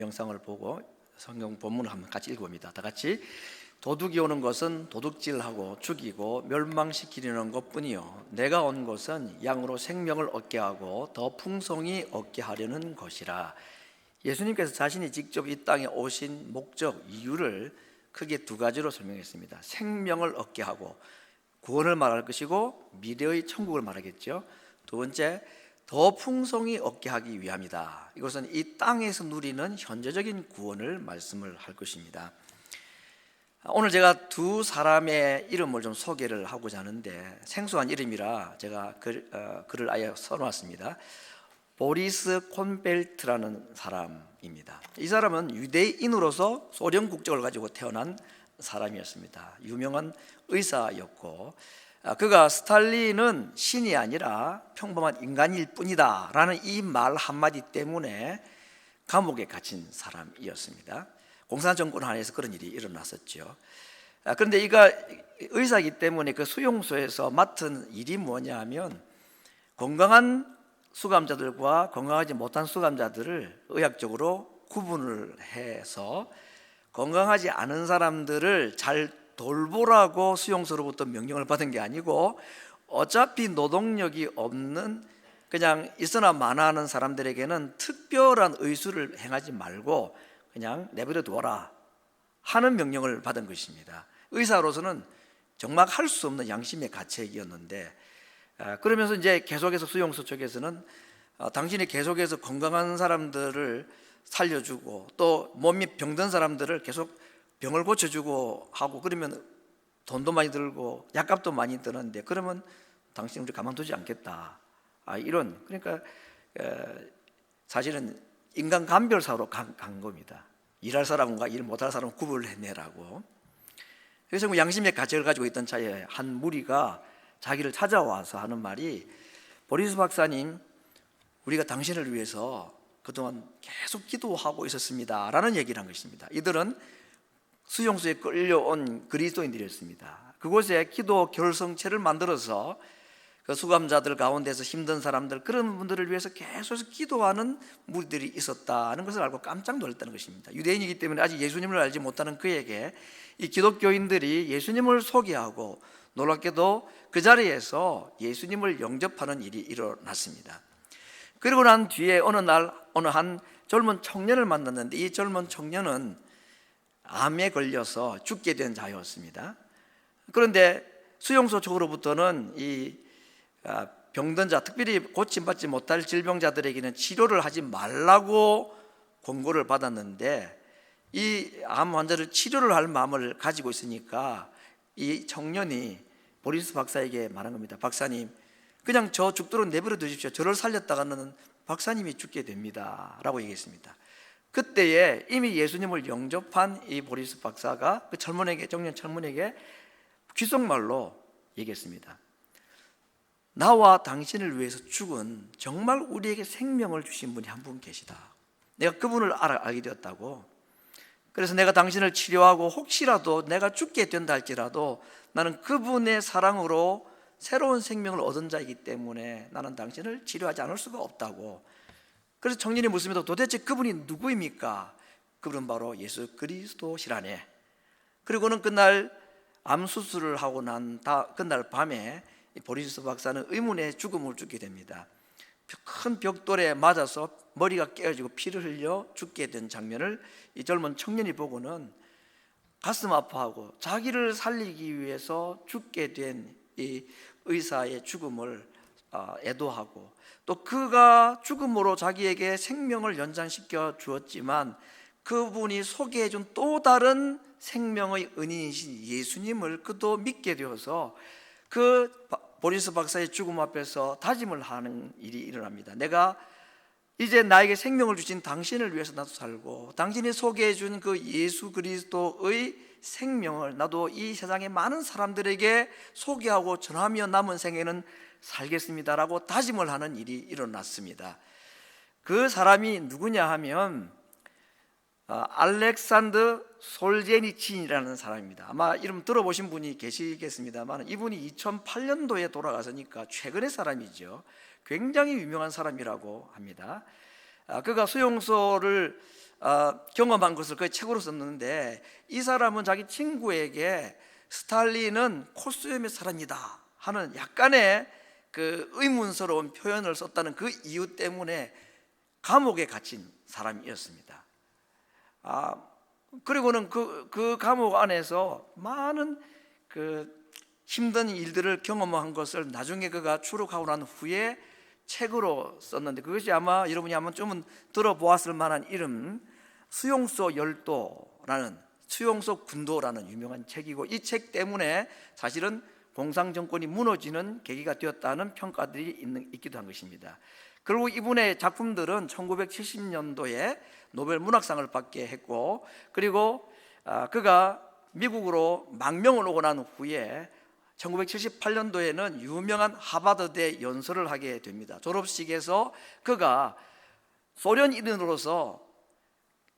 영상을 보고 성경 본문을 한번 같이 읽어봅니다. 다 같이. 도둑이 오는 것은 도둑질하고 죽이고 멸망시키려는 것뿐이요 내가 온 것은 양으로 생명을 얻게 하고 더 풍성히 얻게 하려는 것이라. 예수님께서 자신이 직접 이 땅에 오신 목적, 이유를 크게 두 가지로 설명했습니다. 생명을 얻게 하고 구원을 말할 것이고 미래의 천국을 말하겠죠. 두 번째, 더 풍성히 얻게 하기 위함이다. 이것은 이 땅에서 누리는 현재적인 구원을 말씀을 할 것입니다. 오늘 제가 두 사람의 이름을 좀 소개를 하고자 하는데 생소한 이름이라 제가 글을 아예 써놓았습니다. 보리스 콘벨트라는 사람입니다. 이 사람은 유대인으로서 소련 국적을 가지고 태어난 사람이었습니다. 유명한 의사였고, 그가 스탈린은 신이 아니라 평범한 인간일 뿐이다 라는 이 말 한마디 때문에 감옥에 갇힌 사람이었습니다. 공산정권 안에서 그런 일이 일어났었죠. 그런데 이가 의사이기 때문에 그 수용소에서 맡은 일이 뭐냐 하면 건강한 수감자들과 건강하지 못한 수감자들을 의학적으로 구분을 해서 건강하지 않은 사람들을 잘 돌보라고 수용소로부터 명령을 받은 게 아니고 어차피 노동력이 없는 그냥 있으나 마나하는 사람들에게는 특별한 의술을 행하지 말고 그냥 내버려 두어라 하는 명령을 받은 것입니다. 의사로서는 정말 할 수 없는 양심의 가책이었는데, 그러면서 이제 계속해서 수용소 쪽에서는 당신이 계속해서 건강한 사람들을 살려주고 또 몸이 병든 사람들을 계속 병을 고쳐주고 하고 그러면 돈도 많이 들고 약값도 많이 드는데 그러면 당신 우리 가만두지 않겠다, 이런, 그러니까 사실은 인간 감별사로 간 겁니다. 일할 사람과 일 못할 사람을 구분을 해내라고. 그래서 뭐 양심의 가책을 가지고 있던 차에 한 무리가 자기를 찾아와서 하는 말이, 보리스 박사님, 우리가 당신을 위해서 그동안 계속 기도하고 있었습니다 라는 얘기를 한 것입니다. 이들은 수용소에 끌려온 그리스도인들이었습니다. 그곳에 기도 결성체를 만들어서 그 수감자들 가운데서 힘든 사람들, 그런 분들을 위해서 계속해서 기도하는 무리들이 있었다는 것을 알고 깜짝 놀랐다는 것입니다. 유대인이기 때문에 아직 예수님을 알지 못하는 그에게 이 기독교인들이 예수님을 소개하고 놀랍게도 그 자리에서 예수님을 영접하는 일이 일어났습니다. 그리고 난 뒤에 어느 날 어느 한 젊은 청년을 만났는데 이 젊은 청년은 암에 걸려서 죽게 된 자였습니다. 그런데 수용소 쪽으로부터는 이 병든 자, 특별히 고침받지 못할 질병자들에게는 치료를 하지 말라고 권고를 받았는데 이 암 환자를 치료를 할 마음을 가지고 있으니까 이 청년이 보리스 박사에게 말한 겁니다. 박사님, 그냥 저 죽도록 내버려 두십시오. 저를 살렸다가는 박사님이 죽게 됩니다 라고 얘기했습니다. 그때에 이미 예수님을 영접한 이 보리스 박사가 그 청년 젊은에게 귓속말로 얘기했습니다. 나와 당신을 위해서 죽은 정말 우리에게 생명을 주신 분이 한 분 계시다. 내가 그분을 알게 되었다고. 그래서 내가 당신을 치료하고 혹시라도 내가 죽게 된다 할지라도 나는 그분의 사랑으로 새로운 생명을 얻은 자이기 때문에 나는 당신을 치료하지 않을 수가 없다고. 그래서 청년이 묻습니다. 도대체 그분이 누구입니까? 그분은 바로 예수 그리스도시라네. 그리고는 그날 암 수술을 하고 난 그날 밤에 보리스 박사는 의문의 죽음을 죽게 됩니다. 큰 벽돌에 맞아서 머리가 깨어지고 피를 흘려 죽게 된 장면을 이 젊은 청년이 보고는 가슴 아파하고 자기를 살리기 위해서 죽게 된 이 의사의 죽음을 애도하고, 또 그가 죽음으로 자기에게 생명을 연장시켜 주었지만 그분이 소개해준 또 다른 생명의 은인이신 예수님을 그도 믿게 되어서 그 보리스 박사의 죽음 앞에서 다짐을 하는 일이 일어납니다. 내가 이제 나에게 생명을 주신 당신을 위해서 나도 살고 당신이 소개해 준 그 예수 그리스도의 생명을 나도 이 세상의 많은 사람들에게 소개하고 전하며 남은 생에는 살겠습니다라고 다짐을 하는 일이 일어났습니다. 그 사람이 누구냐 하면 알렉산드 솔제니친이라는 사람입니다. 아마 이름 들어보신 분이 계시겠습니다만 이분이 2008년도에 돌아가서니까 최근의 사람이죠. 굉장히 유명한 사람이라고 합니다. 그가 수용소를 경험한 것을 그 책으로 썼는데, 이 사람은 자기 친구에게 스탈린은 콜소염의 사람이다 하는 약간의 그 의문스러운 표현을 썼다는 그 이유 때문에 감옥에 갇힌 사람이었습니다. 그리고는 그 감옥 안에서 많은 그 힘든 일들을 경험한 것을 나중에 그가 추록하고 난 후에 책으로 썼는데, 그것이 아마 여러분이 한번 좀 들어보았을 만한 이름, 수용소 열도라는, 수용소 군도라는 유명한 책이고, 이 책 때문에 사실은 공산 정권이 무너지는 계기가 되었다는 평가들이 있기도 한 것입니다. 그리고 이분의 작품들은 1970년도에 노벨 문학상을 받게 했고, 그리고 그가 미국으로 망명을 오고 난 후에 1978년도에는 유명한 하버드대 연설을 하게 됩니다. 졸업식에서 그가 소련인으로서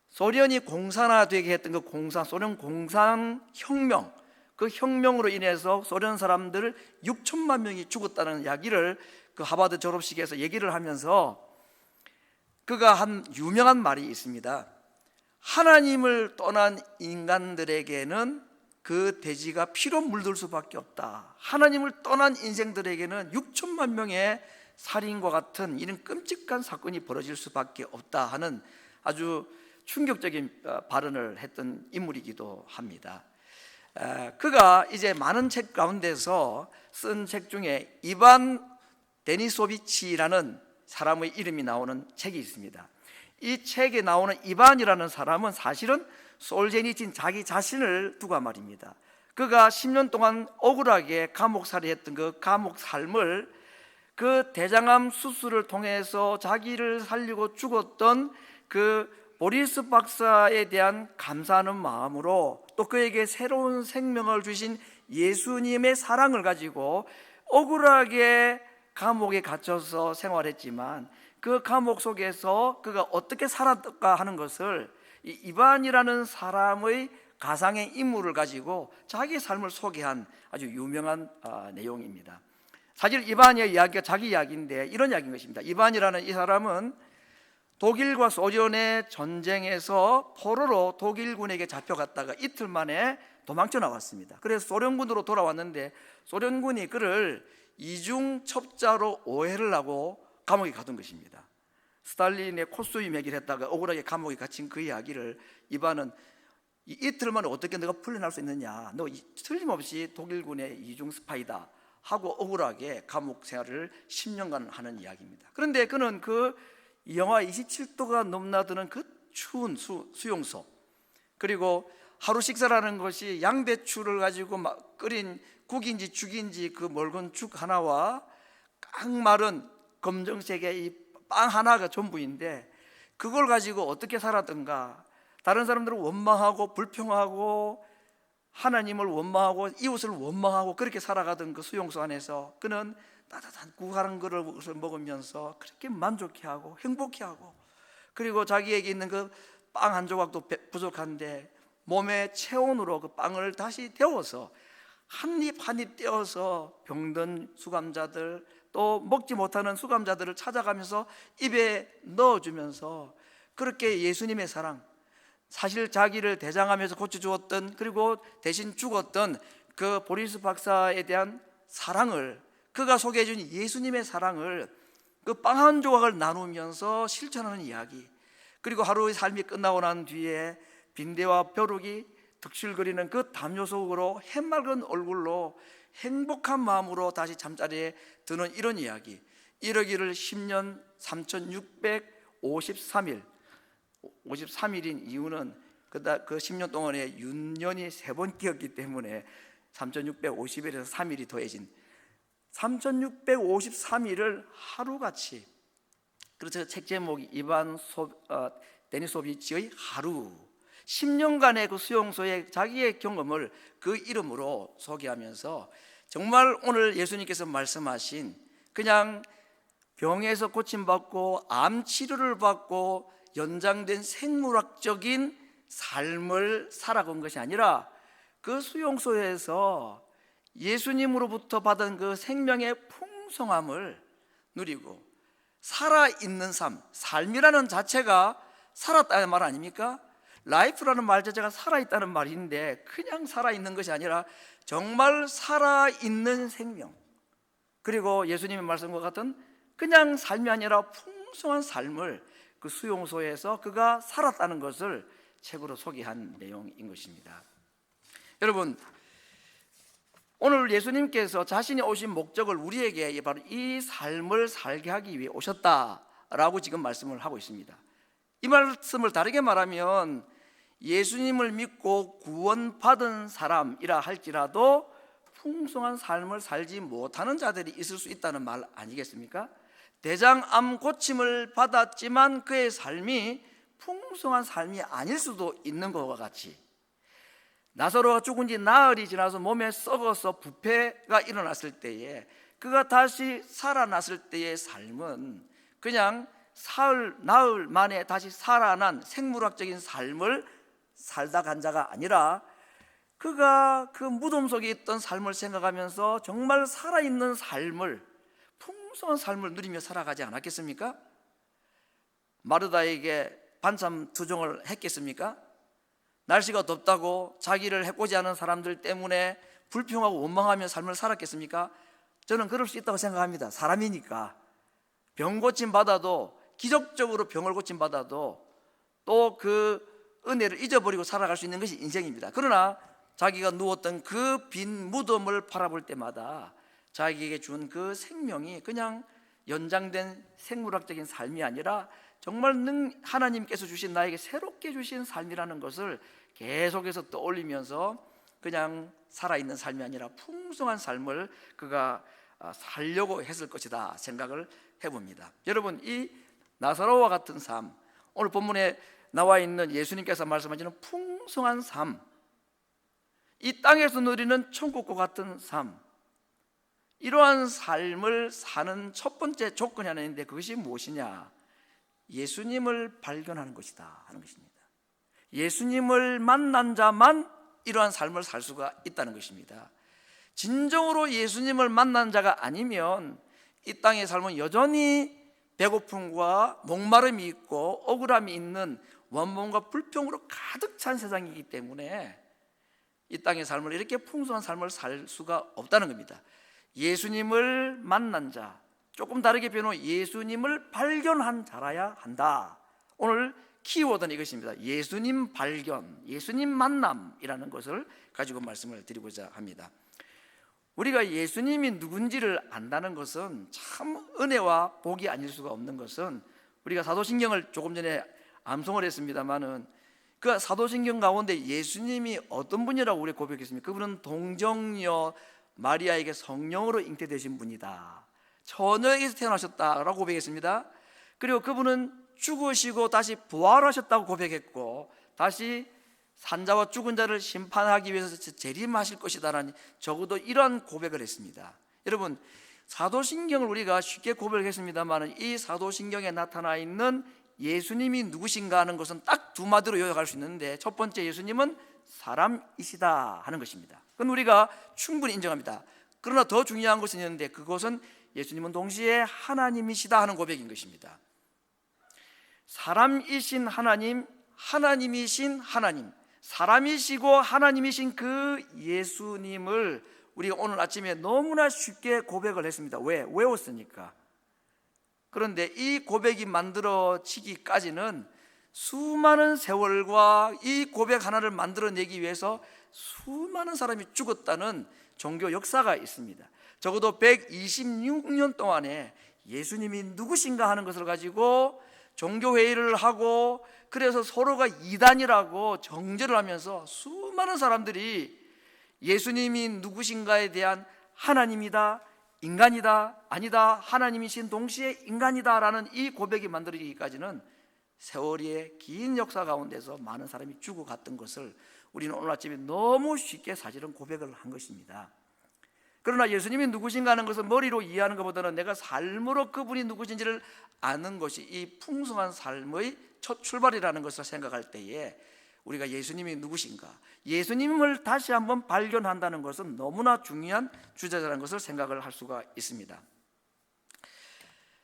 소련이 공산화되게 했던 소련 공산혁명, 그 혁명으로 인해서 소련 사람들 6천만 명이 죽었다는 이야기를 그 하버드 졸업식에서 얘기를 하면서 그가 한 유명한 말이 있습니다. 하나님을 떠난 인간들에게는 그 대지가 피로 물들 수밖에 없다. 하나님을 떠난 인생들에게는 6천만 명의 살인과 같은 이런 끔찍한 사건이 벌어질 수밖에 없다 하는 아주 충격적인 발언을 했던 인물이기도 합니다. 그가 이제 많은 책 가운데서 쓴 책 중에 이반 데니소비치라는 사람의 이름이 나오는 책이 있습니다. 이 책에 나오는 이반이라는 사람은 사실은 솔제니친 자기 자신을 두고 한 말입니다. 그가 10년 동안 억울하게 감옥살이했던 그 감옥 삶을, 그 대장암 수술을 통해서 자기를 살리고 죽었던 그 보리스 박사에 대한 감사하는 마음으로, 또 그에게 새로운 생명을 주신 예수님의 사랑을 가지고 억울하게 감옥에 갇혀서 생활했지만 그 감옥 속에서 그가 어떻게 살았을까 하는 것을 이 이반이라는 사람의 가상의 인물을 가지고 자기 삶을 소개한 아주 유명한 내용입니다. 사실 이반의 이야기가 자기 이야기인데 이런 이야기인 것입니다. 이반이라는 이 사람은 독일과 소련의 전쟁에서 포로로 독일군에게 잡혀갔다가 이틀 만에 도망쳐 나왔습니다. 그래서 소련군으로 돌아왔는데 소련군이 그를 이중첩자로 오해를 하고 감옥에 가둔 것입니다. 스탈린의 콜소임 얘기를 했다가 억울하게 감옥에 갇힌 그 이야기를 이반은 이틀 만에 어떻게 내가 풀려날 수 있느냐, 너 틀림없이 독일군의 이중 스파이다 하고 억울하게 감옥 생활을 10년간 하는 이야기입니다. 그런데 그는 그 영하 27도가 넘나드는 그 추운 수용소, 그리고 하루 식사라는 것이 양배추를 가지고 막 끓인 국인지 죽인지 그 멀건 죽 하나와 깡마른 검정색의 이 빵 하나가 전부인데, 그걸 가지고 어떻게 살았던가. 다른 사람들은 원망하고 불평하고 하나님을 원망하고 이웃을 원망하고 그렇게 살아가던 그 수용소 안에서 그는 따뜻한 국 한 그릇을 먹으면서 그렇게 만족해하고 행복해하고, 그리고 자기에게 있는 그 빵 한 조각도 부족한데 몸의 체온으로 그 빵을 다시 데워서 한 입 한 입 떼어서 병든 수감자들, 또 먹지 못하는 수감자들을 찾아가면서 입에 넣어주면서 그렇게 예수님의 사랑, 사실 자기를 대장암에서 고쳐주었던, 그리고 대신 죽었던 그 보리스 박사에 대한 사랑을, 그가 소개해 준 예수님의 사랑을 그 빵 한 조각을 나누면서 실천하는 이야기, 그리고 하루의 삶이 끝나고 난 뒤에 빈대와 벼룩이 득실거리는 그 담요 속으로 해맑은 얼굴로 행복한 마음으로 다시 잠자리에 드는 이런 이야기. 이러기를 10년 3653일 53일인 이유는 그 10년 동안에 윤년이 3번 끼었기 때문에 3650일에서 3일이 더해진 3653일을 하루같이, 그래서 책 제목이 이반 데니소비치의 하루, 10년간의 그 수용소의 자기의 경험을 그 이름으로 소개하면서 정말 오늘 예수님께서 말씀하신 그냥 병에서 고침받고 암 치료를 받고 연장된 생물학적인 삶을 살아간 것이 아니라 그 수용소에서 예수님으로부터 받은 그 생명의 풍성함을 누리고 살아있는 삶, 삶이라는 자체가 살았다는 말 아닙니까? 라이프라는 말 자체가 살아있다는 말인데 그냥 살아있는 것이 아니라 정말 살아있는 생명, 그리고 예수님의 말씀과 같은 그냥 삶이 아니라 풍성한 삶을 그 수용소에서 그가 살았다는 것을 책으로 소개한 내용인 것입니다. 여러분, 오늘 예수님께서 자신이 오신 목적을 우리에게 바로 이 삶을 살게 하기 위해 오셨다라고 지금 말씀을 하고 있습니다. 이 말씀을 다르게 말하면 예수님을 믿고 구원받은 사람이라 할지라도 풍성한 삶을 살지 못하는 자들이 있을 수 있다는 말 아니겠습니까? 대장암 고침을 받았지만 그의 삶이 풍성한 삶이 아닐 수도 있는 것과 같이, 나사로가 죽은 지 나흘이 지나서 몸에 썩어서 부패가 일어났을 때에 그가 다시 살아났을 때의 삶은 그냥 사흘, 나흘 만에 다시 살아난 생물학적인 삶을 살다 간 자가 아니라 그가 그 무덤 속에 있던 삶을 생각하면서 정말 살아있는 삶을, 풍성한 삶을 누리며 살아가지 않았겠습니까? 마르다에게 반찬 투정을 했겠습니까? 날씨가 덥다고 자기를 해코지 하는 사람들 때문에 불평하고 원망하며 삶을 살았겠습니까? 저는 그럴 수 있다고 생각합니다. 사람이니까. 병 고침 받아도, 기적적으로 병을 고침 받아도 또 그 은혜를 잊어버리고 살아갈 수 있는 것이 인생입니다. 그러나 자기가 누웠던 그 빈 무덤을 바라볼 때마다 자기에게 준 그 생명이 그냥 연장된 생물학적인 삶이 아니라 정말 하나님께서 주신, 나에게 새롭게 주신 삶이라는 것을 계속해서 떠올리면서 그냥 살아있는 삶이 아니라 풍성한 삶을 그가 살려고 했을 것이다 생각을 해봅니다. 여러분, 이 나사로와 같은 삶, 오늘 본문에 나와 있는 예수님께서 말씀하시는 풍성한 삶, 이 땅에서 누리는 천국과 같은 삶, 이러한 삶을 사는 첫 번째 조건이 하나 있는데 그것이 무엇이냐? 예수님을 발견하는 것이다 하는 것입니다. 예수님을 만난 자만 이러한 삶을 살 수가 있다는 것입니다. 진정으로 예수님을 만난 자가 아니면 이 땅의 삶은 여전히 배고픔과 목마름이 있고 억울함이 있는 원망과 불평으로 가득 찬 세상이기 때문에 이 땅의 삶을, 이렇게 풍성한 삶을 살 수가 없다는 겁니다. 예수님을 만난 자, 조금 다르게 표현하면 예수님을 발견한 자라야 한다. 오늘 키워드는 이것입니다. 예수님 발견, 예수님 만남이라는 것을 가지고 말씀을 드리고자 합니다. 우리가 예수님이 누군지를 안다는 것은 참 은혜와 복이 아닐 수가 없는 것은, 우리가 사도신경을 조금 전에 암송을 했습니다마는 그 사도신경 가운데 예수님이 어떤 분이라고 우리 고백했습니까? 그분은 동정녀 마리아에게 성령으로 잉태되신 분이다, 처녀에게서 태어나셨다라고 고백했습니다. 그리고 그분은 죽으시고 다시 부활하셨다고 고백했고, 다시 산자와 죽은 자를 심판하기 위해서 재림하실 것이다라는 적어도 이러한 고백을 했습니다. 여러분, 사도신경을 우리가 쉽게 고백했습니다만 이 사도신경에 나타나 있는 예수님이 누구신가 하는 것은 딱 두 마디로 요약할 수 있는데, 첫 번째, 예수님은 사람이시다 하는 것입니다. 그건 우리가 충분히 인정합니다. 그러나 더 중요한 것은 있는데, 그것은 예수님은 동시에 하나님이시다 하는 고백인 것입니다. 사람이신 하나님, 하나님이신 하나님, 사람이시고 하나님이신 그 예수님을 우리가 오늘 아침에 너무나 쉽게 고백을 했습니다. 왜? 외웠으니까. 그런데 이 고백이 만들어지기까지는 수많은 세월과 이 고백 하나를 만들어내기 위해서 수많은 사람이 죽었다는 종교 역사가 있습니다. 적어도 126년 동안에 예수님이 누구신가 하는 것을 가지고 종교회의를 하고, 그래서 서로가 이단이라고 정죄를 하면서 수많은 사람들이 예수님이 누구신가에 대한 하나님이다, 인간이다, 아니다, 하나님이신 동시에 인간이다라는 이 고백이 만들어지기까지는 세월의 긴 역사 가운데서 많은 사람이 죽어갔던 것을 우리는 오늘 아침에 너무 쉽게 사실은 고백을 한 것입니다. 그러나 예수님이 누구신가 하는 것을 머리로 이해하는 것보다는 내가 삶으로 그분이 누구신지를 아는 것이 이 풍성한 삶의 첫 출발이라는 것을 생각할 때에 우리가 예수님이 누구신가, 예수님을 다시 한번 발견한다는 것은 너무나 중요한 주제라는 것을 생각을 할 수가 있습니다.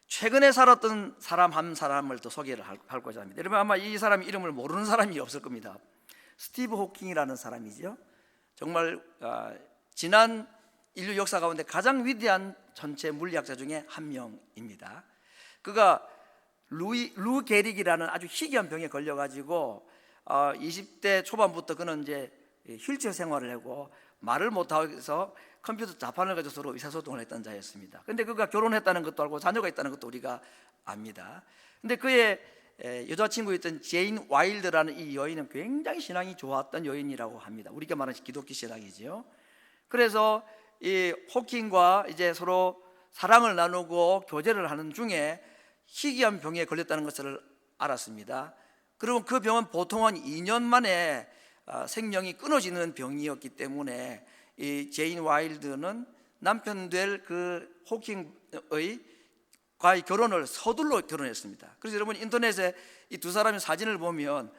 최근에 살았던 사람 한 사람을 또 소개를 하고자 합니다. 여러분 아마 이 사람 이름을 모르는 사람이 없을 겁니다. 스티브 호킹이라는 사람이죠. 정말 지난 인류 역사 가운데 가장 위대한 전체 물리학자 중에 한 명입니다. 그가 루 게릭이라는 아주 희귀한 병에 걸려가지고 20대 초반부터 그는 이제 휠체어 생활을 하고 말을 못하고 컴퓨터 자판을 가지고 서로 의사소통을 했던 자였습니다. 근데 그가 결혼했다는 것도 알고 자녀가 있다는 것도 우리가 압니다. 근데 그의 여자친구였던 제인 와일드라는 이 여인은 굉장히 신앙이 좋았던 여인이라고 합니다. 우리가 말하는 기독교 신앙이지요. 그래서 이 호킹과 이제 서로 사랑을 나누고 교제를 하는 중에 희귀한 병에 걸렸다는 것을 알았습니다. 그리고 그 병은 보통 한 2년 만에 생명이 끊어지는 병이었기 때문에 이 제인 와일드는 남편 될 그 호킹의 과의 결혼을 서둘러 결혼했습니다. 그래서 여러분 인터넷에 이 두 사람의 사진을 보면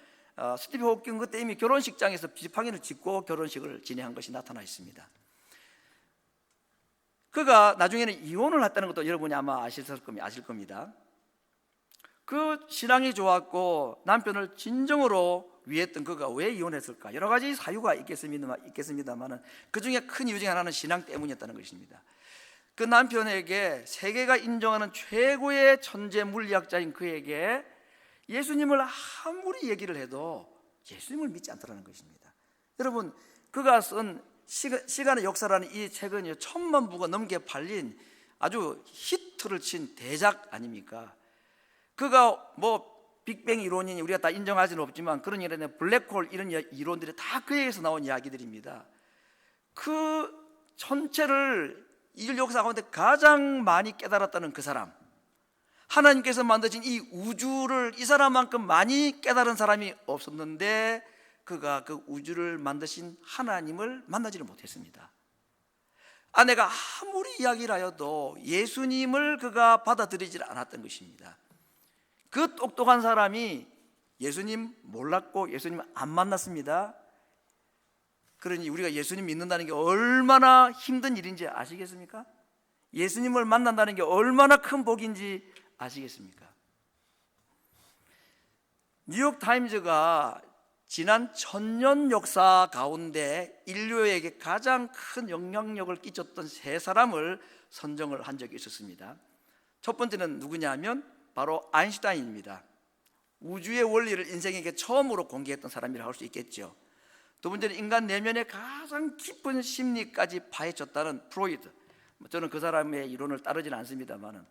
스티브 호킹 그때 이미 결혼식장에서 지팡이를 짚고 결혼식을 진행한 것이 나타나 있습니다. 그가 나중에는 이혼을 했다는 것도 여러분이 아마 아실 겁니다. 그 신앙이 좋았고 남편을 진정으로 위했던 그가 왜 이혼했을까? 여러 가지 사유가 있겠습니다만 그 중에 큰 이유 중에 하나는 신앙 때문이었다는 것입니다. 그 남편에게 세계가 인정하는 최고의 천재 물리학자인 그에게 예수님을 아무리 얘기를 해도 예수님을 믿지 않더라는 것입니다. 여러분 그가 쓴 시간의 역사라는 이 책은 1000만 부가 넘게 팔린 아주 히트를 친 대작 아닙니까? 그가 뭐 빅뱅 이론이니 우리가 다 인정하지는 없지만 그런 이론에 블랙홀 이런 이론들이 다 그에게서 나온 이야기들입니다. 그 전체를 인류 역사 가운데 가장 많이 깨달았다는 그 사람, 하나님께서 만드신 이 우주를 이 사람만큼 많이 깨달은 사람이 없었는데 그가 그 우주를 만드신 하나님을 만나지를 못했습니다. 아내가 아무리 이야기를 하여도 예수님을 그가 받아들이지 않았던 것입니다. 그 똑똑한 사람이 예수님 몰랐고 예수님 안 만났습니다. 그러니 우리가 예수님 믿는다는 게 얼마나 힘든 일인지 아시겠습니까? 예수님을 만난다는 게 얼마나 큰 복인지 아시겠습니까? 뉴욕타임즈가 지난 1000년 역사 가운데 인류에게 가장 큰 영향력을 끼쳤던 세 사람을 선정을 한 적이 있었습니다. 첫 번째는 누구냐면 바로 아인슈타인입니다. 우주의 원리를 인생에게 처음으로 공개했던 사람이라고 할 수 있겠죠. 두 번째는 인간 내면의 가장 깊은 심리까지 파헤쳤다는 프로이드. 저는 그 사람의 이론을 따르지는 않습니다만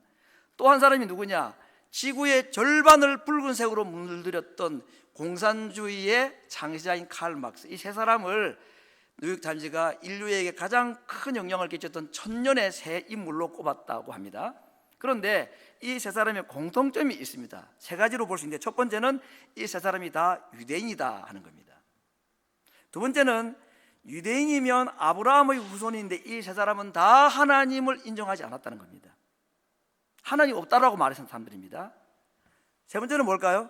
또 한 사람이 누구냐? 지구의 절반을 붉은색으로 물들였던 공산주의의 창시자인 칼 막스. 이 세 사람을 뉴욕타임즈가 인류에게 가장 큰 영향을 끼쳤던 1000년의 새 인물로 꼽았다고 합니다. 그런데 이 세 사람의 공통점이 있습니다. 세 가지로 볼 수 있는데 첫 번째는 이 세 사람이 다 유대인이다 하는 겁니다. 두 번째는 유대인이면 아브라함의 후손인데 이 세 사람은 다 하나님을 인정하지 않았다는 겁니다. 하나님 없다라고 말했던 사람들입니다. 세 번째는 뭘까요?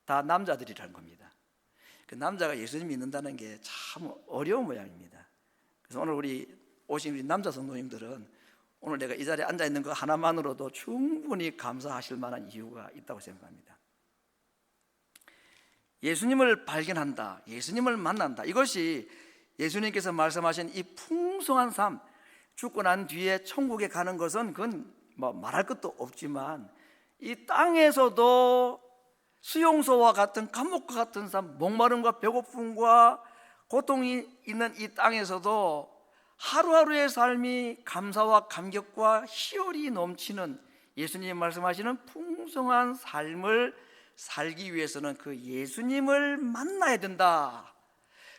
다 남자들이라는 겁니다. 그 남자가 예수님 믿는다는 게 참 어려운 모양입니다. 그래서 오늘 오신 우리 남자 성도님들은 오늘 내가 이 자리에 앉아 있는 거 하나만으로도 충분히 감사하실 만한 이유가 있다고 생각합니다. 예수님을 발견한다, 예수님을 만난다. 이것이 예수님께서 말씀하신 이 풍성한 삶, 죽고 난 뒤에 천국에 가는 것은 그건 뭐 말할 것도 없지만 이 땅에서도 수용소와 같은 감옥과 같은 삶, 목마름과 배고픔과 고통이 있는 이 땅에서도 하루하루의 삶이 감사와 감격과 희열이 넘치는 예수님이 말씀하시는 풍성한 삶을 살기 위해서는 그 예수님을 만나야 된다.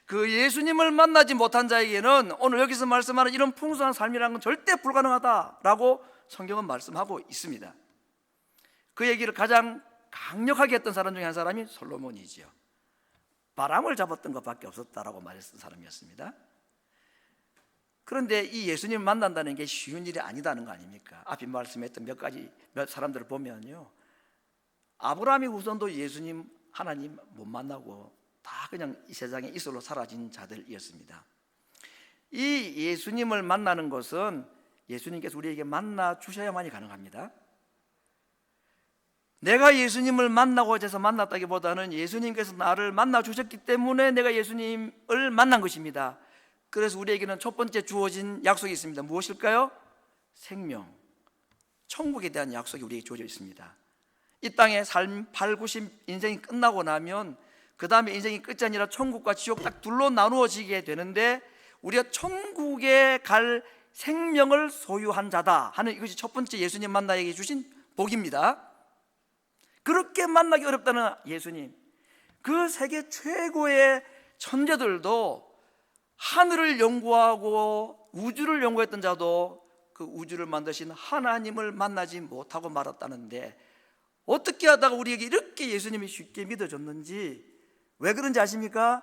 그 예수님을 만나지 못한 자에게는 오늘 여기서 말씀하는 이런 풍성한 삶이라는 건 절대 불가능하다라고 성경은 말씀하고 있습니다. 그 얘기를 가장 강력하게 했던 사람 중에 한 사람이 솔로몬이지요. 바람을 잡았던 것밖에 없었다라고 말했던 사람이었습니다. 그런데 이 예수님을 만난다는 게 쉬운 일이 아니다는 거 아닙니까? 앞에 말씀했던 몇 사람들을 보면요, 아브라함의 후손도 예수님 하나님 못 만나고 다 그냥 이 세상에 이슬로 사라진 자들이었습니다. 이 예수님을 만나는 것은 예수님께서 우리에게 만나 주셔야만이 가능합니다. 내가 예수님을 만나고자 해서 만났다기보다는 예수님께서 나를 만나 주셨기 때문에 내가 예수님을 만난 것입니다. 그래서 우리에게는 첫 번째 주어진 약속이 있습니다. 무엇일까요? 생명, 천국에 대한 약속이 우리에게 주어져 있습니다. 이 땅의 삶 8, 90 인생이 끝나고 나면 그 다음에 인생이 끝이 아니라 천국과 지옥 딱 둘로 나누어지게 되는데, 우리가 천국에 갈 생명을 소유한 자다 하는 이것이 첫 번째 예수님 만나에게 주신 복입니다. 그렇게 만나기 어렵다는 예수님, 그 세계 최고의 천재들도 하늘을 연구하고 우주를 연구했던 자도 그 우주를 만드신 하나님을 만나지 못하고 말았다는데, 어떻게 하다가 우리에게 이렇게 예수님이 쉽게 믿어졌는지, 왜 그런지 아십니까?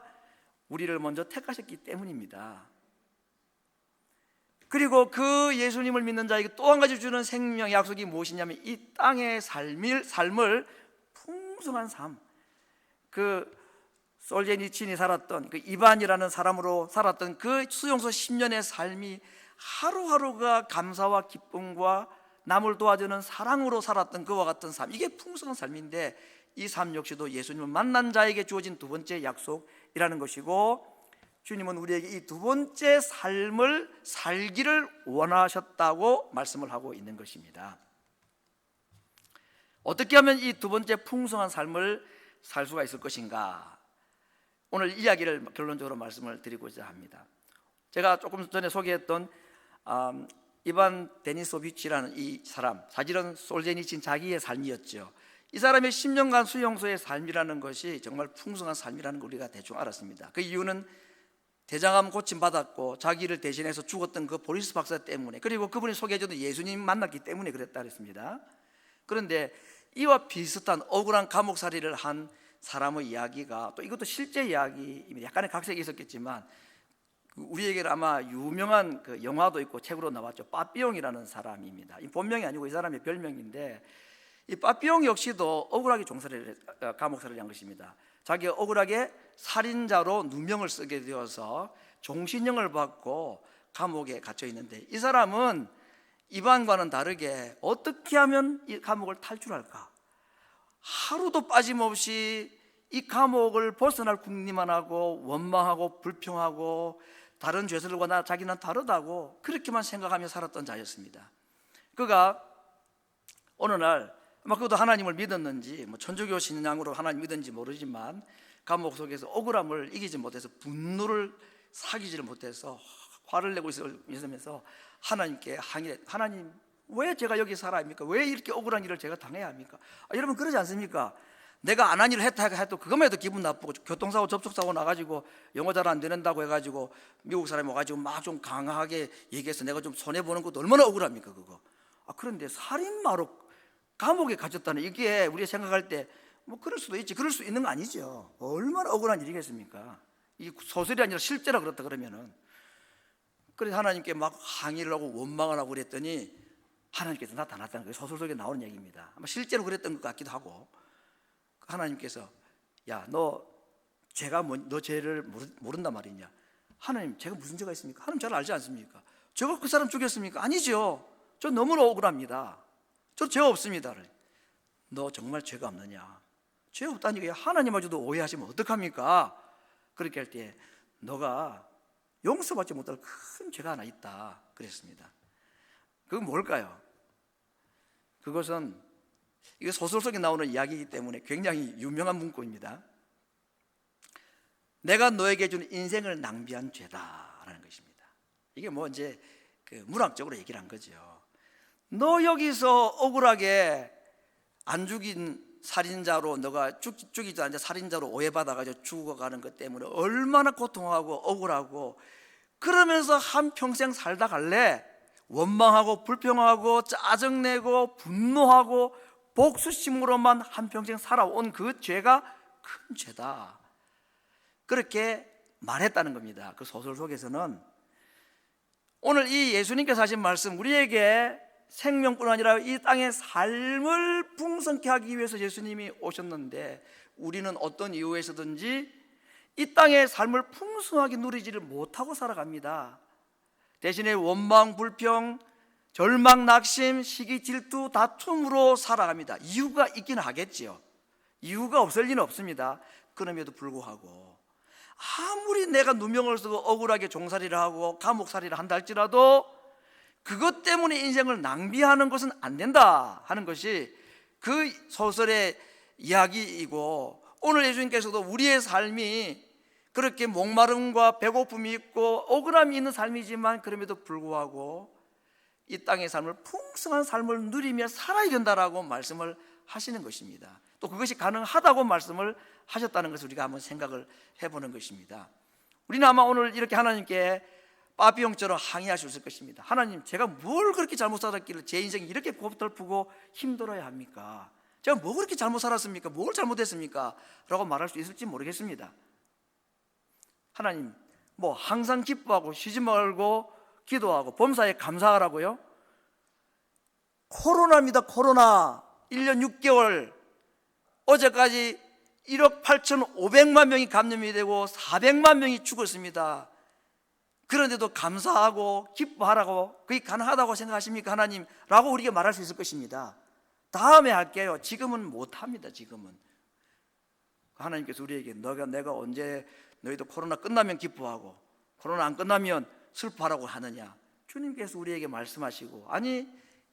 우리를 먼저 택하셨기 때문입니다. 그리고 그 예수님을 믿는 자에게 또 한 가지 주는 생명의 약속이 무엇이냐면, 이 땅의 삶을 풍성한 삶, 그 솔제니친이 살았던 그 이반이라는 사람으로 살았던 그 수용소 10년의 삶이 하루하루가 감사와 기쁨과 남을 도와주는 사랑으로 살았던 그와 같은 삶, 이게 풍성한 삶인데, 이 삶 역시도 예수님을 만난 자에게 주어진 두 번째 약속이라는 것이고, 주님은 우리에게 이 두 번째 삶을 살기를 원하셨다고 말씀을 하고 있는 것입니다. 어떻게 하면 이 두 번째 풍성한 삶을 살 수가 있을 것인가? 오늘 이야기를 결론적으로 말씀을 드리고자 합니다. 제가 조금 전에 소개했던 이반 데니소비치라는 이 사람, 사실은 솔제니친 자기의 삶이었죠. 이 사람의 10년간 수용소의 삶이라는 것이 정말 풍성한 삶이라는 걸 우리가 대충 알았습니다. 그 이유는 대장암 고침받았고 자기를 대신해서 죽었던 그 보리스 박사 때문에, 그리고 그분이 소개해줬던 예수님 만났기 때문에 그랬다 그랬습니다. 그런데 이와 비슷한 억울한 감옥살이를 한 사람의 이야기가, 또 이것도 실제 이야기입니다. 약간의 각색이 있었겠지만 우리에게는 아마 유명한 그 영화도 있고 책으로 나왔죠. 빠삐용이라는 사람입니다. 이 본명이 아니고 이 사람의 별명인데, 이 빠삐용 역시도 억울하게 감옥살이를 한 것입니다. 자기가 억울하게 살인자로 누명을 쓰게 되어서 종신형을 받고 감옥에 갇혀 있는데, 이 사람은 이반과는 다르게 어떻게 하면 이 감옥을 탈출할까, 하루도 빠짐없이 이 감옥을 벗어날 궁리만 하고 원망하고 불평하고 다른 죄수들과 자기는 다르다고 그렇게만 생각하며 살았던 자였습니다. 그가 어느 날 그것도 하나님을 믿었는지, 천주교 신앙으로 하나님 믿었는지 모르지만 감옥 속에서 억울함을 이기지 못해서, 분노를 사귀지를 못해서 화를 내고 있으면서 하나님께 항의해. 하나님, 왜 제가 여기 살아야 합니까? 왜 이렇게 억울한 일을 제가 당해야 합니까? 여러분 그러지 않습니까? 내가 안 한 일을 했다 해도 그것만 해도 기분 나쁘고, 교통사고 접촉사고 나가지고 영어 잘 안 되는다고 해가지고 미국 사람이 와가지고 막 좀 강하게 얘기해서 내가 좀 손해보는 것도 얼마나 억울합니까 그거. 그런데 살인마로 감옥에 갇혔다는, 이게 우리가 생각할 때 그럴 수도 있지, 그럴 수 있는 거 아니죠. 얼마나 억울한 일이겠습니까? 이 소설이 아니라 실제라 그렇다 그러면은. 그래서 하나님께 막 항의를 하고 원망을 하고 그랬더니 하나님께서 나타났다는 거예요. 소설 속에 나오는 얘기입니다. 아마 실제로 그랬던 것 같기도 하고, 하나님께서 야, 너 죄를 모른단 말이냐. 하나님, 제가 무슨 죄가 있습니까? 하나님 잘 알지 않습니까? 제가 그 사람 죽였습니까? 아니죠. 저 너무나 억울합니다. 저 죄 없습니다. 너 정말 죄가 없느냐? 죄 없다니까 하나님마저도 오해하시면 어떡합니까? 그렇게 할 때 너가 용서받지 못할 큰 죄가 하나 있다 그랬습니다. 그건 뭘까요? 그것은, 이게 소설 속에 나오는 이야기이기 때문에 굉장히 유명한 문구입니다. 내가 너에게 준 인생을 낭비한 죄다라는 것입니다. 이게 이제 그 문학적으로 얘기를 한 거죠. 너 여기서 억울하게 안 죽인 살인자로, 너가 죽이지 않은 살인자로 오해받아가지고 죽어가는 것 때문에 얼마나 고통하고 억울하고, 그러면서 한평생 살다 갈래? 원망하고 불평하고 짜증내고 분노하고 복수심으로만 한평생 살아온 그 죄가 큰 죄다, 그렇게 말했다는 겁니다. 그 소설 속에서는. 오늘 이 예수님께서 하신 말씀, 우리에게 생명뿐 아니라 이 땅의 삶을 풍성케 하기 위해서 예수님이 오셨는데, 우리는 어떤 이유에서든지 이 땅의 삶을 풍성하게 누리지를 못하고 살아갑니다. 대신에 원망, 불평, 절망, 낙심, 시기, 질투, 다툼으로 살아갑니다. 이유가 있긴 하겠지요. 이유가 없을 리는 없습니다. 그럼에도 불구하고 아무리 내가 누명을 쓰고 억울하게 종살이를 하고 감옥살이를 한다 할지라도 그것 때문에 인생을 낭비하는 것은 안 된다 하는 것이 그 소설의 이야기이고, 오늘 예수님께서도 우리의 삶이 그렇게 목마름과 배고픔이 있고 억울함이 있는 삶이지만 그럼에도 불구하고 이 땅의 삶을 풍성한 삶을 누리며 살아야 된다라고 말씀을 하시는 것입니다. 또 그것이 가능하다고 말씀을 하셨다는 것을 우리가 한번 생각을 해보는 것입니다. 우리는 아마 오늘 이렇게 하나님께 빠비용처럼 항의할 수 있을 것입니다. 하나님, 제가 뭘 그렇게 잘못 살았길래 제 인생이 이렇게 고달프고 힘들어야 합니까? 제가 뭐 그렇게 잘못 살았습니까? 뭘 잘못했습니까? 라고 말할 수 있을지 모르겠습니다. 하나님, 뭐 항상 기뻐하고 쉬지 말고 기도하고 범사에 감사하라고요? 코로나입니다. 코로나 1년 6개월 어제까지 1억 8,500만 명이 감염이 되고 400만 명이 죽었습니다. 그런데도 감사하고 기뻐하라고, 그게 가능하다고 생각하십니까 하나님? 라고 우리에게 말할 수 있을 것입니다. 다음에 할게요. 지금은 못합니다. 지금은 하나님께서 우리에게 내가 언제 너희도 코로나 끝나면 기뻐하고 코로나 안 끝나면 슬퍼하라고 하느냐? 주님께서 우리에게 말씀하시고, 아니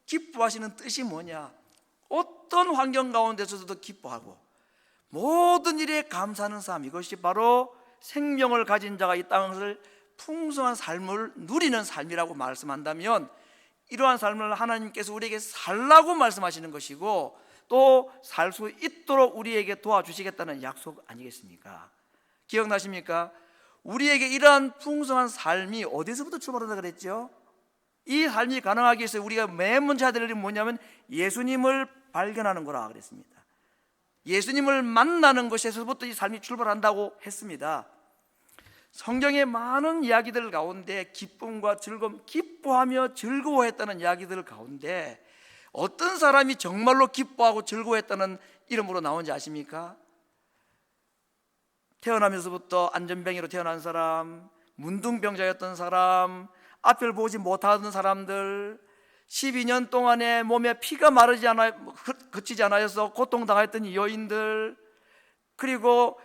기뻐하시는 뜻이 뭐냐? 어떤 환경 가운데서도 기뻐하고 모든 일에 감사하는 삶, 이것이 바로 생명을 가진 자가 이 땅을 풍성한 삶을 누리는 삶이라고 말씀한다면, 이러한 삶을 하나님께서 우리에게 살라고 말씀하시는 것이고 또 살 수 있도록 우리에게 도와주시겠다는 약속 아니겠습니까? 기억나십니까? 우리에게 이러한 풍성한 삶이 어디서부터 출발한다 그랬죠? 이 삶이 가능하기 위해서 우리가 맨 먼저 해야 될 일이 뭐냐면 예수님을 발견하는 거라 그랬습니다. 예수님을 만나는 것에서부터 이 삶이 출발한다고 했습니다. 성경의 많은 이야기들 가운데 기쁨과 즐거움, 기뻐하며 즐거워했다는 이야기들 가운데 어떤 사람이 정말로 기뻐하고 즐거워했다는 이름으로 나온지 아십니까? 태어나면서부터 안전병이로 태어난 사람, 문둥병자였던 사람, 앞을 보지 못하던 사람들, 12년 동안에 몸에 피가 마르지 않아 그치지 않아서 고통당했던 여인들, 그리고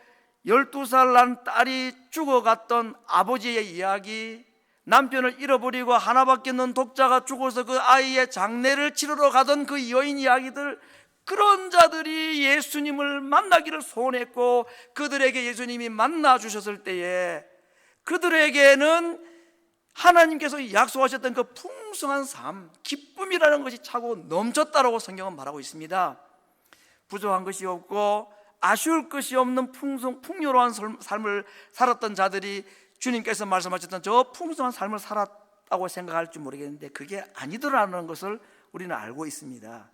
12살 난 딸이 죽어갔던 아버지의 이야기, 남편을 잃어버리고 하나밖에 없는 독자가 죽어서 그 아이의 장례를 치르러 가던 그 여인 이야기들, 그런 자들이 예수님을 만나기를 소원했고 그들에게 예수님이 만나 주셨을 때에 그들에게는 하나님께서 약속하셨던 그 풍성한 삶, 기쁨이라는 것이 차고 넘쳤다라고 성경은 말하고 있습니다. 부족한 것이 없고 아쉬울 것이 없는 풍요로운 삶을 살았던 자들이 주님께서 말씀하셨던 저 풍성한 삶을 살았다고 생각할지 모르겠는데 그게 아니더라는 것을 우리는 알고 있습니다.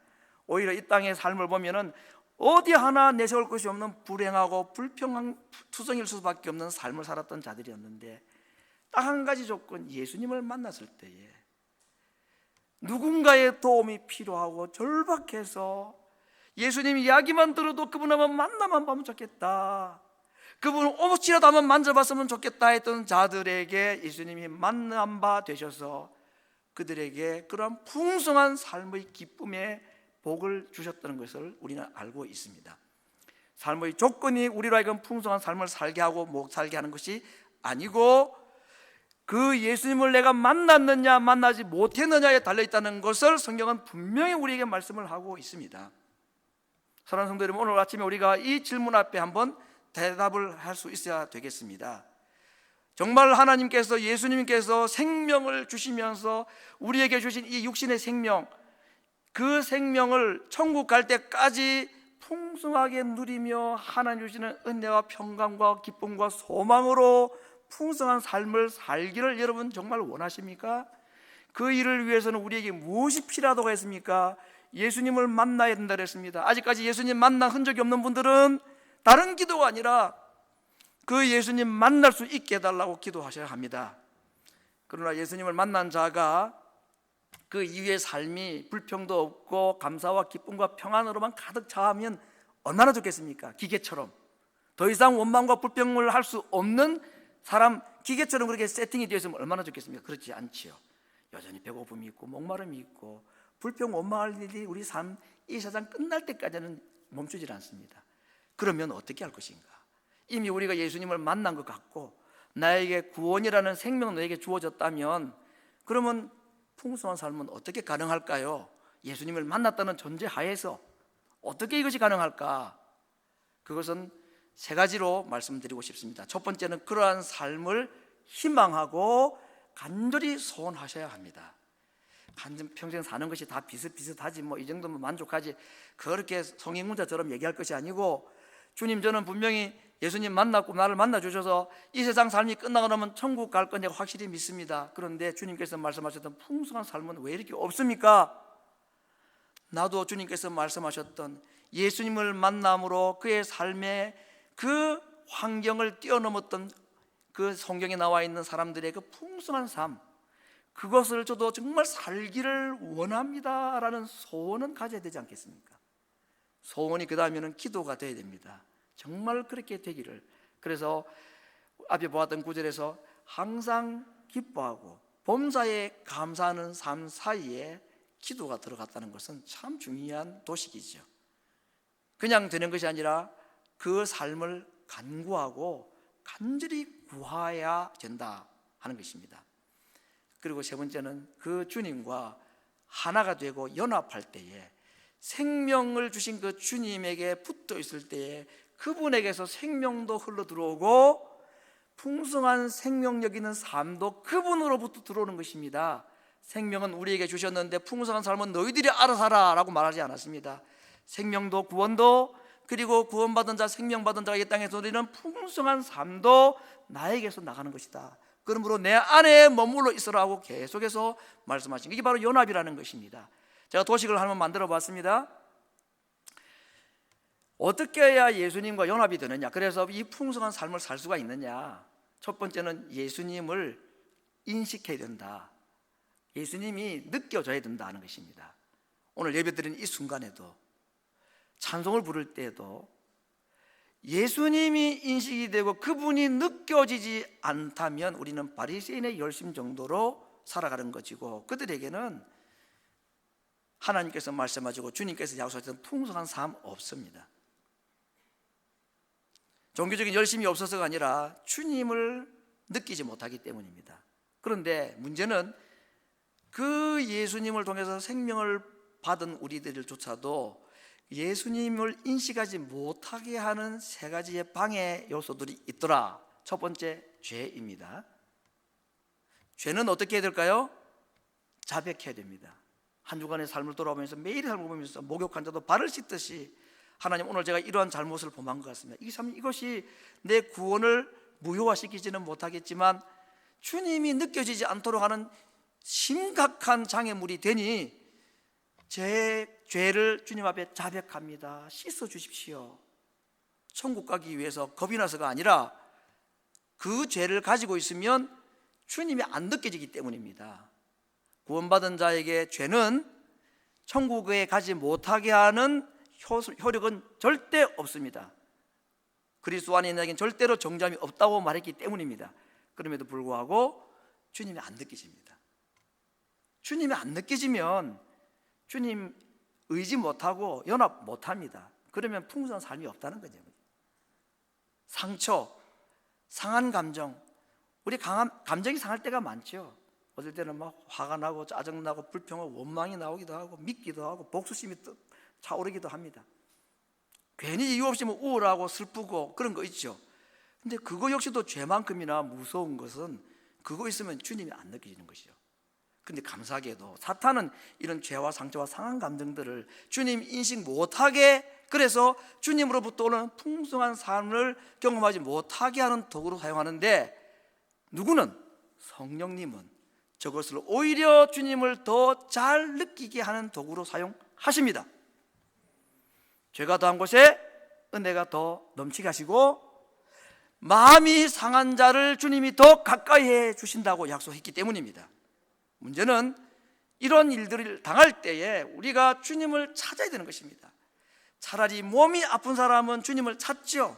오히려 이 땅의 삶을 보면은 어디 하나 내세울 것이 없는 불행하고 불평한 투성일 수밖에 없는 삶을 살았던 자들이었는데, 딱 한 가지 조건, 예수님을 만났을 때에 누군가의 도움이 필요하고 절박해서 예수님 이야기만 들어도 그분 한번 만나만 보면 좋겠다, 그분 옷이라도 한번 만져봤으면 좋겠다 했던 자들에게 예수님이 만난 바 되셔서 그들에게 그러한 풍성한 삶의 기쁨의 복을 주셨다는 것을 우리는 알고 있습니다. 삶의 조건이 우리로 하여금 풍성한 삶을 살게 하고 못 살게 하는 것이 아니고 그 예수님을 내가 만났느냐 만나지 못했느냐에 달려있다는 것을 성경은 분명히 우리에게 말씀을 하고 있습니다. 사랑하는 성도 여러분, 오늘 아침에 우리가 이 질문 앞에 한번 대답을 할 수 있어야 되겠습니다. 정말 하나님께서, 예수님께서 생명을 주시면서 우리에게 주신 이 육신의 생명, 그 생명을 천국 갈 때까지 풍성하게 누리며 하나님 주시는 은혜와 평강과 기쁨과 소망으로 풍성한 삶을 살기를 여러분 정말 원하십니까? 그 일을 위해서는 우리에게 무엇이 필요하다고 했습니까? 예수님을 만나야 된다 그랬습니다. 아직까지 예수님 만난 흔적이 없는 분들은 다른 기도가 아니라 그 예수님 만날 수 있게 해달라고 기도하셔야 합니다. 그러나 예수님을 만난 자가 그 이후의 삶이 불평도 없고 감사와 기쁨과 평안으로만 가득 차면 얼마나 좋겠습니까? 기계처럼 더 이상 원망과 불평을 할 수 없는 사람, 기계처럼 그렇게 세팅이 되어 있으면 얼마나 좋겠습니까? 그렇지 않지요. 여전히 배고픔이 있고 목마름이 있고 불평 원망할 일이 우리 삶 이 세상 끝날 때까지는 멈추질 않습니다. 그러면 어떻게 할 것인가? 이미 우리가 예수님을 만난 것 같고 나에게 구원이라는 생명 너에게 주어졌다면 그러면 풍성한 삶은 어떻게 가능할까요? 예수님을 만났다는 전제 하에서 어떻게 이것이 가능할까? 그것은 세 가지로 말씀드리고 싶습니다. 첫 번째는 그러한 삶을 희망하고 간절히 소원하셔야 합니다. 평생 사는 것이 다 비슷비슷하지 뭐 이 정도면 만족하지, 그렇게 성인군자처럼 얘기할 것이 아니고, 주님 저는 분명히 예수님 만났고 나를 만나 주셔서 이 세상 삶이 끝나고 나면 천국 갈 건 내가 확실히 믿습니다. 그런데 주님께서 말씀하셨던 풍성한 삶은 왜 이렇게 없습니까? 나도 주님께서 말씀하셨던 예수님을 만남으로 그의 삶의 그 환경을 뛰어넘었던 그 성경에 나와 있는 사람들의 그 풍성한 삶, 그것을 저도 정말 살기를 원합니다라는 소원은 가져야 되지 않겠습니까? 소원이 그 다음에는 기도가 되어야 됩니다. 정말 그렇게 되기를. 그래서 앞에 보았던 구절에서 항상 기뻐하고 범사에 감사하는 삶 사이에 기도가 들어갔다는 것은 참 중요한 도식이죠. 그냥 되는 것이 아니라 그 삶을 간구하고 간절히 구해야 된다 하는 것입니다. 그리고 세 번째는 그 주님과 하나가 되고 연합할 때에, 생명을 주신 그 주님에게 붙어 있을 때에 그분에게서 생명도 흘러 들어오고 풍성한 생명력 있는 삶도 그분으로부터 들어오는 것입니다. 생명은 우리에게 주셨는데 풍성한 삶은 너희들이 알아서 하라 라고 말하지 않았습니다. 생명도 구원도, 그리고 구원받은 자, 생명받은 자가 이 땅에서 누리는 풍성한 삶도 나에게서 나가는 것이다. 그러므로 내 안에 머물러 있으라고 계속해서 말씀하신 게, 이게 바로 연합이라는 것입니다. 제가 도식을 한번 만들어 봤습니다. 어떻게 해야 예수님과 연합이 되느냐, 그래서 이 풍성한 삶을 살 수가 있느냐. 첫 번째는 예수님을 인식해야 된다. 예수님이 느껴져야 된다 하는 것입니다. 오늘 예배드리는 이 순간에도, 찬송을 부를 때에도 예수님이 인식이 되고 그분이 느껴지지 않다면 우리는 바리새인의 열심 정도로 살아가는 것이고, 그들에게는 하나님께서 말씀하시고 주님께서 약속하셨던 풍성한 삶 없습니다. 종교적인 열심이 없어서가 아니라 주님을 느끼지 못하기 때문입니다. 그런데 문제는 그 예수님을 통해서 생명을 받은 우리들조차도 예수님을 인식하지 못하게 하는 세 가지의 방해 요소들이 있더라. 첫 번째, 죄입니다. 죄는 어떻게 해야 될까요? 자백해야 됩니다. 한 주간의 삶을 돌아보면서 매일 삶을 보면서 목욕한 자도 발을 씻듯이, 하나님 오늘 제가 이러한 잘못을 범한 것 같습니다. 이것이 내 구원을 무효화시키지는 못하겠지만 주님이 느껴지지 않도록 하는 심각한 장애물이 되니 제 죄를 주님 앞에 자백합니다. 씻어 주십시오. 천국 가기 위해서 겁이 나서가 아니라 그 죄를 가지고 있으면 주님이 안 느껴지기 때문입니다. 구원받은 자에게 죄는 천국에 가지 못하게 하는 효력은 절대 없습니다. 그리스도 안에 있는 자에게는 절대로 정죄함이 없다고 말했기 때문입니다. 그럼에도 불구하고 주님이 안 느껴집니다. 주님이 안 느껴지면 주님 의지 못하고 연합 못합니다. 그러면 풍성한 삶이 없다는 거죠. 상처, 상한 감정, 우리 감정이 상할 때가 많죠. 어떨 때는 막 화가 나고 짜증나고 불평하고 원망이 나오기도 하고 믿기도 하고 복수심이 차오르기도 합니다. 괜히 이유 없이 우울하고 슬프고 그런 거 있죠. 근데 그거 역시도 죄만큼이나 무서운 것은 그거 있으면 주님이 안 느껴지는 것이죠. 근데 감사하게도 사탄은 이런 죄와 상처와 상한 감정들을 주님 인식 못하게, 그래서 주님으로부터 오는 풍성한 삶을 경험하지 못하게 하는 도구로 사용하는데, 누구는? 성령님은 저것을 오히려 주님을 더 잘 느끼게 하는 도구로 사용하십니다. 죄가 더한 곳에 은혜가 더 넘치게 하시고 마음이 상한 자를 주님이 더 가까이 해 주신다고 약속했기 때문입니다. 문제는 이런 일들을 당할 때에 우리가 주님을 찾아야 되는 것입니다. 차라리 몸이 아픈 사람은 주님을 찾죠.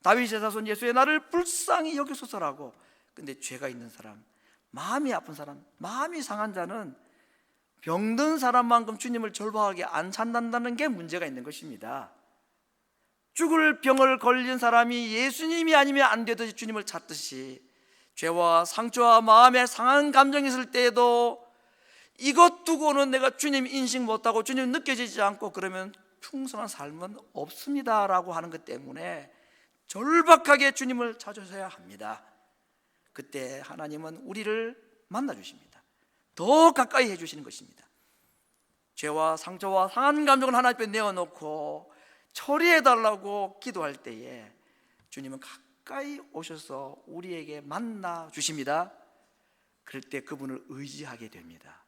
다윗의 자손 예수의 나를 불쌍히 여기소서라고. 근데 죄가 있는 사람, 마음이 아픈 사람, 마음이 상한 자는 병든 사람만큼 주님을 절박하게 안 찾는다는 게 문제가 있는 것입니다. 죽을 병을 걸린 사람이 예수님이 아니면 안 되듯이 주님을 찾듯이 죄와 상처와 마음에 상한 감정이 있을 때에도 이것 두고는 내가 주님 인식 못하고 주님 느껴지지 않고 그러면 풍성한 삶은 없습니다 라고 하는 것 때문에 절박하게 주님을 찾으셔야 합니다. 그때 하나님은 우리를 만나 주십니다. 더 가까이 해주시는 것입니다. 죄와 상처와 상한 감정을 하나님 앞에 내어놓고 처리해달라고 기도할 때에 주님은 가까이 오셔서 우리에게 만나 주십니다. 그럴 때 그분을 의지하게 됩니다.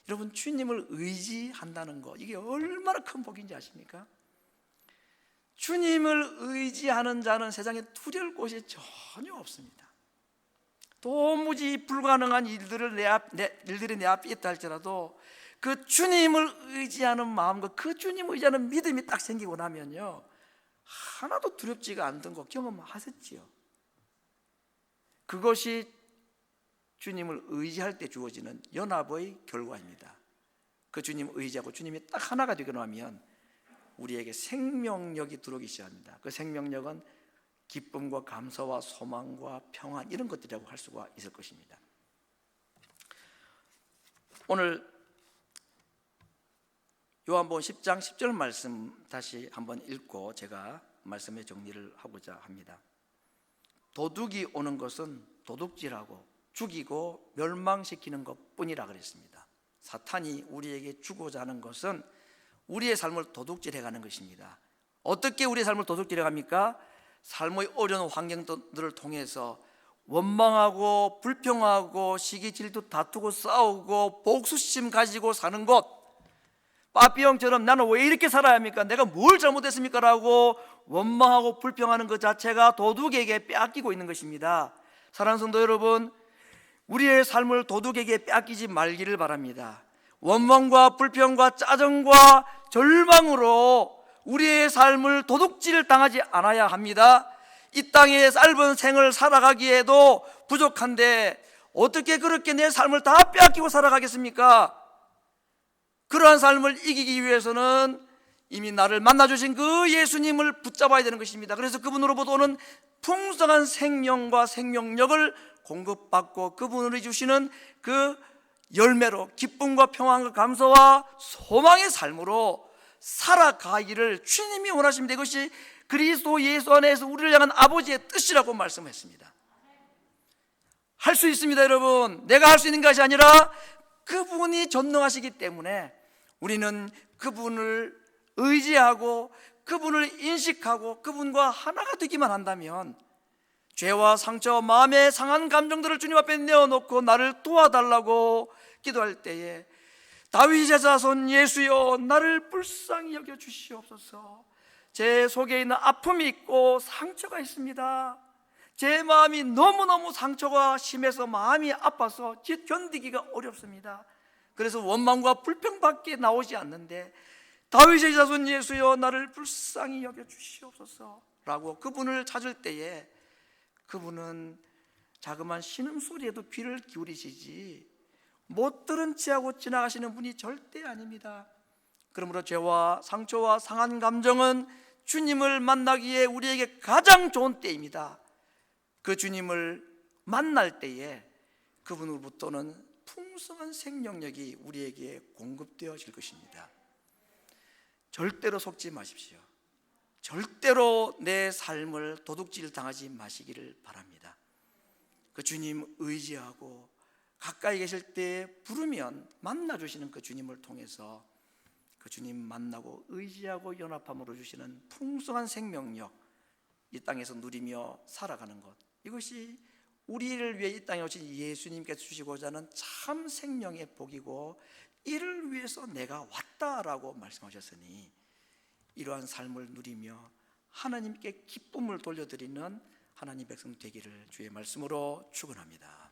여러분, 주님을 의지한다는 거, 이게 얼마나 큰 복인지 아십니까? 주님을 의지하는 자는 세상에 두려울 곳이 전혀 없습니다. 도무지 불가능한 일들이 내 앞에 있다 할지라도 그 주님을 의지하는 마음과 그 주님을 의지하는 믿음이 딱 생기고 나면요, 하나도 두렵지가 않던 거 경험하셨지요. 그것이 주님을 의지할 때 주어지는 연합의 결과입니다. 그 주님을 의지하고 주님이 딱 하나가 되고 나면 우리에게 생명력이 들어오기 시작합니다. 그 생명력은 기쁨과 감사와 소망과 평안, 이런 것들이라고 할 수가 있을 것입니다. 오늘 요한복음 10장 10절 말씀 다시 한번 읽고 제가 말씀의 정리를 하고자 합니다. 도둑이 오는 것은 도둑질하고 죽이고 멸망시키는 것뿐이라 그랬습니다. 사탄이 우리에게 주고자 하는 것은 우리의 삶을 도둑질해가는 것입니다. 어떻게 우리의 삶을 도둑질해갑니까? 삶의 어려운 환경들을 통해서 원망하고 불평하고 시기 질투 다투고 싸우고 복수심 가지고 사는 것, 빠삐형처럼 나는 왜 이렇게 살아야 합니까? 내가 뭘 잘못했습니까? 라고 원망하고 불평하는 것 자체가 도둑에게 빼앗기고 있는 것입니다. 사랑하는 성도 여러분, 우리의 삶을 도둑에게 빼앗기지 말기를 바랍니다. 원망과 불평과 짜증과 절망으로 우리의 삶을 도둑질 당하지 않아야 합니다. 이 땅에 짧은 생을 살아가기에도 부족한데 어떻게 그렇게 내 삶을 다 빼앗기고 살아가겠습니까? 그러한 삶을 이기기 위해서는 이미 나를 만나주신 그 예수님을 붙잡아야 되는 것입니다. 그래서 그분으로부터 오는 풍성한 생명과 생명력을 공급받고 그분을 주시는 그 열매로 기쁨과 평안과 감사와 소망의 삶으로 살아가기를 주님이 원하십니다. 이것이 그리스도 예수 안에서 우리를 향한 아버지의 뜻이라고 말씀했습니다. 할 수 있습니다, 여러분. 내가 할 수 있는 것이 아니라 그분이 전능하시기 때문에 우리는 그분을 의지하고 그분을 인식하고 그분과 하나가 되기만 한다면 죄와 상처, 마음의 상한 감정들을 주님 앞에 내어놓고 나를 도와달라고 기도할 때에 다윗의 자손 예수여, 나를 불쌍히 여겨 주시옵소서. 제 속에 있는 아픔이 있고 상처가 있습니다. 제 마음이 너무너무 상처가 심해서 마음이 아파서 견디기가 어렵습니다. 그래서 원망과 불평밖에 나오지 않는데 다윗의 자손 예수여, 나를 불쌍히 여겨 주시옵소서 라고 그분을 찾을 때에 그분은 자그마한 신음소리에도 귀를 기울이시지 못 들은 체하고 지나가시는 분이 절대 아닙니다. 그러므로 죄와 상처와 상한 감정은 주님을 만나기에 우리에게 가장 좋은 때입니다. 그 주님을 만날 때에 그분으로부터는 풍성한 생명력이 우리에게 공급되어질 것입니다. 절대로 속지 마십시오. 절대로 내 삶을 도둑질 당하지 마시기를 바랍니다. 그 주님 의지하고 가까이 계실 때 부르면 만나주시는 그 주님을 통해서 그 주님 만나고 의지하고 연합함으로 주시는 풍성한 생명력, 이 땅에서 누리며 살아가는 것, 이것이 우리를 위해 이 땅에 오신 예수님께서 주시고자 하는 참 생명의 복이고 이를 위해서 내가 왔다라고 말씀하셨으니 이러한 삶을 누리며 하나님께 기쁨을 돌려드리는 하나님 백성 되기를 주의 말씀으로 축원합니다.